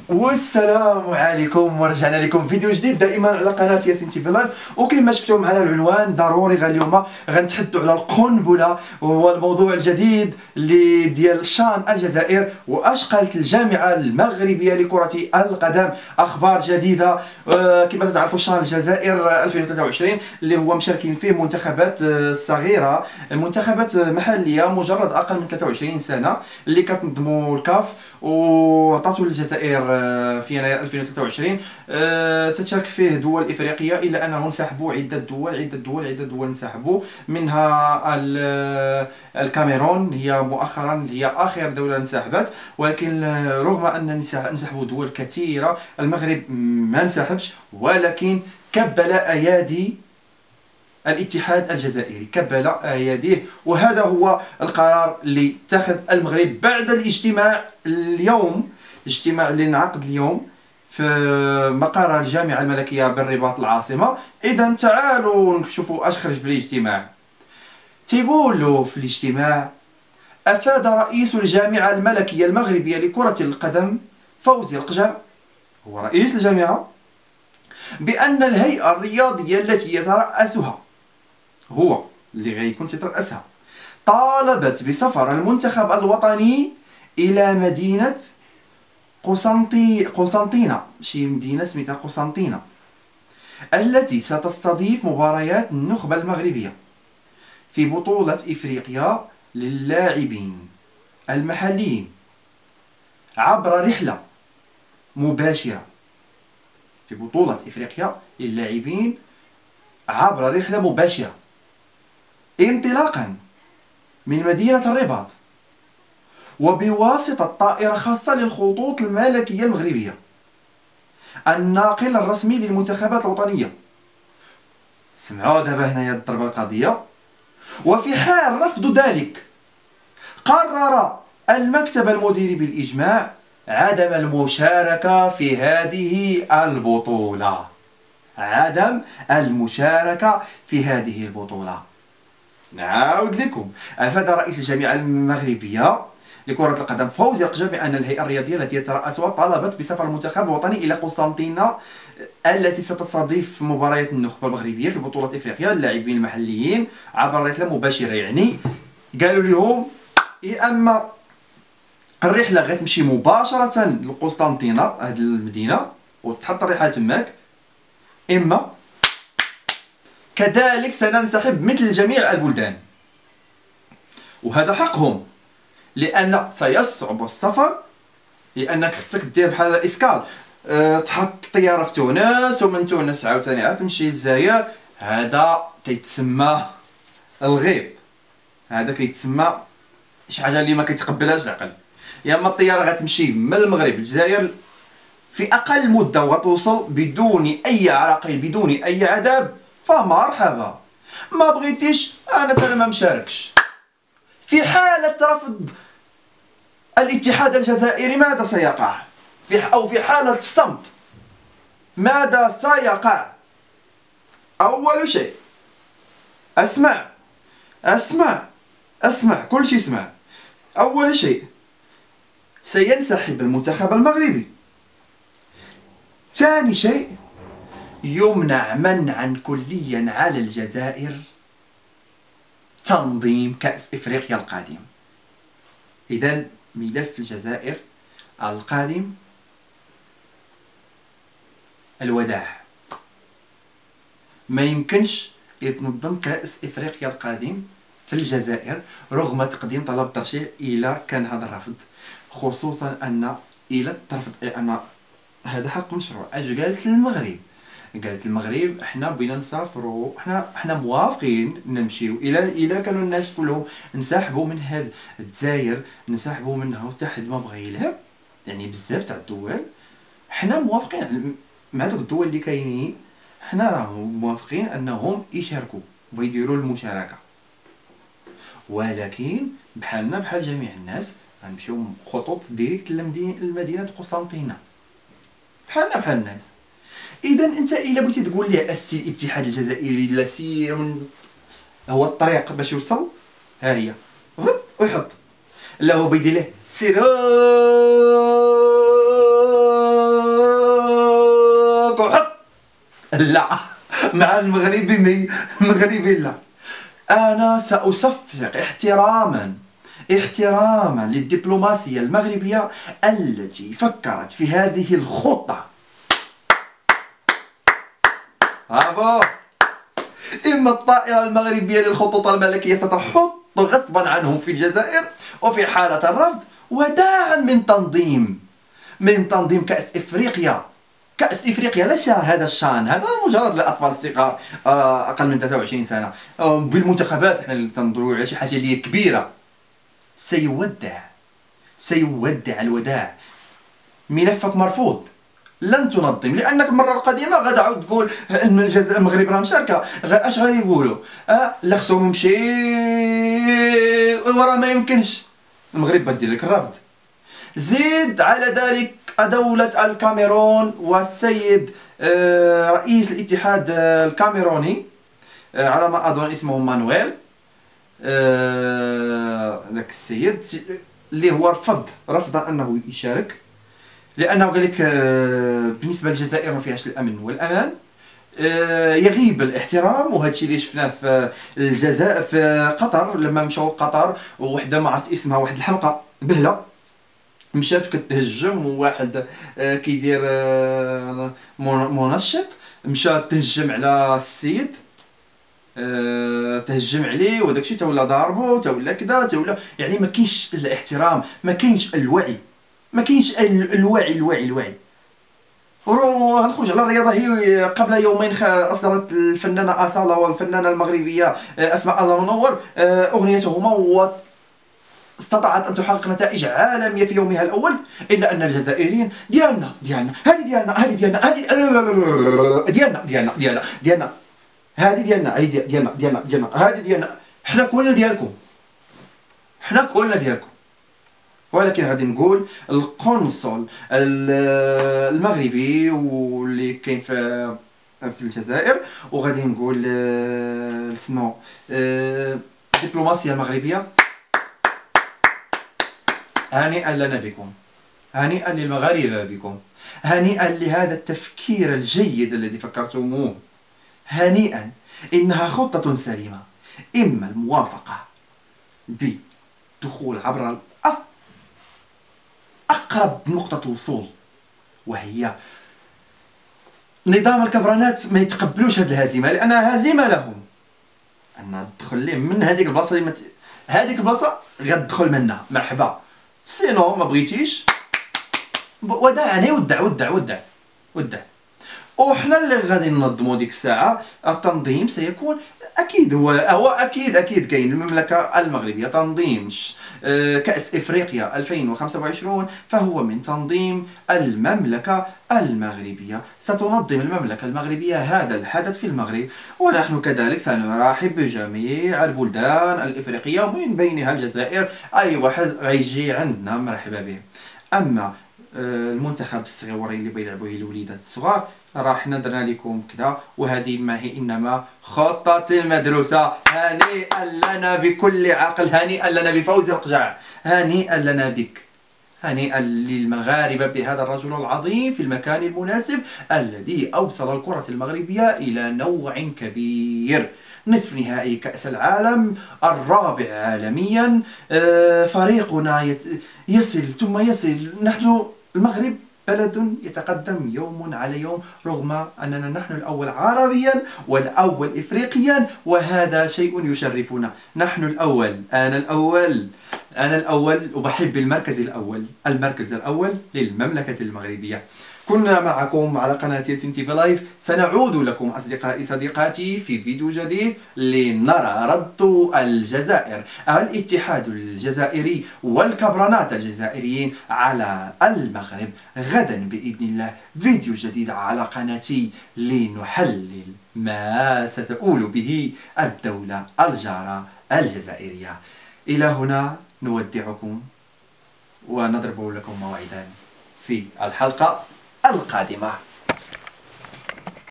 والسلام عليكم، ورجعنا لكم فيديو جديد دائما على قناه ياسين تي في لايف. وكما شفتوا معنا العنوان ضروري اليوم غنتحدثوا على القنبله، وهو الموضوع الجديد اللي ديال شان الجزائر واشقلة الجامعه المغربيه لكره القدم. اخبار جديده. كما تعرفوا شان الجزائر 2023 اللي هو مشاركين فيه منتخبات صغيره، منتخبات محليه مجرد اقل من 23 سنه اللي كتنظموا الكاف وعطاتوا للجزائر في يناير 2023. تتشارك فيه دول افريقيه، الا انه انسحبوا عده دول انسحبوا، منها الكاميرون هي مؤخرا هي اخر دوله انسحبت، ولكن رغم ان انسحبوا دول كثيره المغرب ما انسحبش، ولكن كبل ايادي الاتحاد الجزائري، كبل اياديه. وهذا هو القرار اللي اتخذ المغرب بعد الاجتماع اليوم، الاجتماع اللي انعقد اليوم في مقر الجامعه الملكيه بالرباط العاصمه. اذا تعالوا نشوفوا اش خرج في الاجتماع. تيقولوا في الاجتماع: افاد رئيس الجامعه الملكيه المغربيه لكره القدم فوزي القجع، هو رئيس الجامعه، بان الهيئه الرياضيه التي يترأسها، هو اللي غيكون تترأسها، طالبت بسفر المنتخب الوطني إلى مدينة قسنطينة، شي مدينة سميتها قسنطينة، التي ستستضيف مباريات النخبة المغربية في بطولة إفريقيا للاعبين المحليين عبر رحلة مباشرة، في بطولة إفريقيا للاعبين عبر رحلة مباشرة انطلاقا من مدينة الرباط، وبواسطة طائرة خاصة للخطوط الملكية المغربية الناقل الرسمي للمنتخبات الوطنية. سمعوا دابا هنايا الضربة القضية. وفي حال رفض ذلك قرر المكتب المديري بالإجماع عدم المشاركة في هذه البطولة، عدم المشاركة في هذه البطولة. نعاود لكم: أفاد رئيس الجامعة المغربية لكرة القدم فوزي القجع بأن الهيئة الرياضية التي يترأسها طلبت بسفر المنتخب الوطني إلى قسنطينة التي ستستضيف مباريات النخبة المغربية في بطولة إفريقيا للاعبين المحليين عبر رحلة مباشرة. يعني قالوا لهم يا أما الرحلة غتمشي مباشرة لقسنطينة هذه المدينة وتحط الرحلة تماك، إما كذلك سننسحب مثل جميع البلدان. وهذا حقهم، لأن سيصعب السفر، لأنك خصك دير بحال إسكال، تحط الطيارة في تونس، ومن تونس عاوتاني عاد تمشي للجزائر. هذا كيتسمى الغيب، هذا كيتسمى شي حاجة اللي ما كيتقبلهاش العقل. يا اما الطيارة غتمشي من المغرب للجزائر في أقل مدة وغتوصل بدون أي عراقيل بدون أي عذاب، فمرحبا. ما بغيتيش انا ما مشاركش. في حالة رفض الاتحاد الجزائري ماذا سيقع؟ في حالة الصمت ماذا سيقع؟ اول شيء اسمع كل شيء اسمع. اول شيء سينسحب المنتخب المغربي. ثاني شيء يمنع منعا كليا على الجزائر تنظيم كأس إفريقيا القادم. إذن ملف الجزائر القادم الوداع، ما يمكنش يتنظم كأس إفريقيا القادم في الجزائر رغم تقديم طلب ترشيح إلى كان هذا الرفض، خصوصا أن إلى الترفض أن هذا حق مشروع. أج قالت المغرب احنا بغينا نسافروا، احنا موافقين نمشيو الى كانوا الناس كلهم انسحبوا من هاد الجزائر، انسحبوا منها وحتى حد ما بغى يلعب، يعني بزاف تاع الدول احنا موافقين مع دوك الدول اللي كاينين، احنا راه موافقين انهم يشاركوا ويديروا المشاركه، ولكن بحالنا بحال جميع الناس غنمشيو خطوط ديريكت لمدينه قسنطينه بحالنا بحال الناس. اذا انت الا بغيتي تقول لي اسي الاتحاد الجزائري لا سير من هو الطريق باش يوصل، ها هي ويحط، لا هو بيدير له سير لا، مع المغربي لا. أنا سأصفق احتراما للدبلوماسية المغربية التي فكرت في هذه الخطة. برافو. إما الطائرة المغربية للخطوط الملكية ستحط غصبا عنهم في الجزائر، وفي حالة الرفض وداعا من تنظيم كأس إفريقيا. كأس إفريقيا لا هذا الشان، هذا مجرد للأطفال الصغار أقل من 23 سنة. بالمنتخبات احنا اللي تنظروا على شي حاجة اللي كبيرة. سيودع الوداع. ملفك مرفوض، لن تنظم، لانك المره القادمه غادا تعاود تقول ان المغرب راه مشاركه. اش غادي يقولوا؟ لا خصهم يمشي وراه ما يمكنش. المغرب بدير لك الرفض. زيد على ذلك دولة الكاميرون والسيد رئيس الاتحاد الكاميروني، على ما اظن اسمه مانويل، ذاك السيد اللي هو رفض انه يشارك، لانه قال لك بالنسبه للجزائر ما فيهاش الامن والامان، يغيب الاحترام. وهذا الشيء اللي شفناه في الجزائر في قطر لما مشاو قطر، وحده ما عرفت اسمها، واحد الحمقى بهله مشات كتهجم، وواحد كيدير منشط مشى تهجم على السيد، تهجم عليه وداك الشيء، تا ولا ضاربو، تا ولا كذا، تا ولا يعني ما كاينش الاحترام، ما كاينش الوعي، ما كاينش الوعي. وغنخرج على الرياضه. هي قبل يومين اصدرت الفنانه اصاله والفنانه المغربيه اسماء الله منور اغنيتهما، واستطاعت ان تحقق نتائج عالميه في يومها الاول، الا ان الجزائريين ديالنا هذه ديالنا هذه ديالنا هذه حنا كلنا ديالكم. ولكن غادي نقول القنصل المغربي واللي كاين في الجزائر، وغادي نقول اسمه الدبلوماسيه المغربيه، هنيئا لنا بكم، هنيئا للمغاربه بكم، هنيئا لهذا التفكير الجيد الذي فكرتموه، هنيئا. انها خطه سليمه. اما الموافقه بدخول عبر أقرب نقطة وصول، وهي نظام الكبرانات ما يتقبلوش هذه الهزيمة، لأنها هزيمة لهم. أن تدخل ليه من هذيك البلاصة اللي هذيك البلاصة غتدخل منها مرحبا، سينو ما بغيتيش ودعني ودع. وحنا اللي غادي ننظموا ديك الساعة. التنظيم سيكون اكيد هو اكيد كاين المملكه المغربيه. تنظيم كاس افريقيا 2025 فهو من تنظيم المملكه المغربيه. ستنظم المملكه المغربيه هذا الحدث في المغرب، ونحن كذلك سنرحب بجميع البلدان الافريقيه ومن بينها الجزائر. اي واحد غيجي عندنا مرحبا به. اما المنتخب الصغيورين اللي بيلعبوا هي الوليدات الصغار، راه حنا درنا لكم كذا، وهذه ما هي انما خطة المدروسة. هنيئا لنا بكل عقل، هنيئا لنا بفوز القجع، هنيئا لنا بك، هنيئا للمغاربة بهذا الرجل العظيم في المكان المناسب الذي أوصل الكرة المغربية إلى نوع كبير. نصف نهائي كأس العالم، الرابع عالميا، فريقنا يصل ثم يصل. نحن المغرب بلد يتقدم يوم على يوم، رغم أننا نحن الأول عربيا والأول إفريقيا، وهذا شيء يشرفنا. نحن الأول، أنا الأول، وبحب المركز الأول للمملكة المغربية. كنا معكم على قناة ياسين تي في لايف. سنعود لكم أصدقائي صديقاتي في فيديو جديد لنرى رد الجزائر، الاتحاد الجزائري والكبرانات الجزائريين على المغرب. غدا بإذن الله فيديو جديد على قناتي لنحلل ما ستؤول به الدولة الجارة الجزائرية. إلى هنا نودعكم ونضرب لكم موعدا في الحلقة القادمة.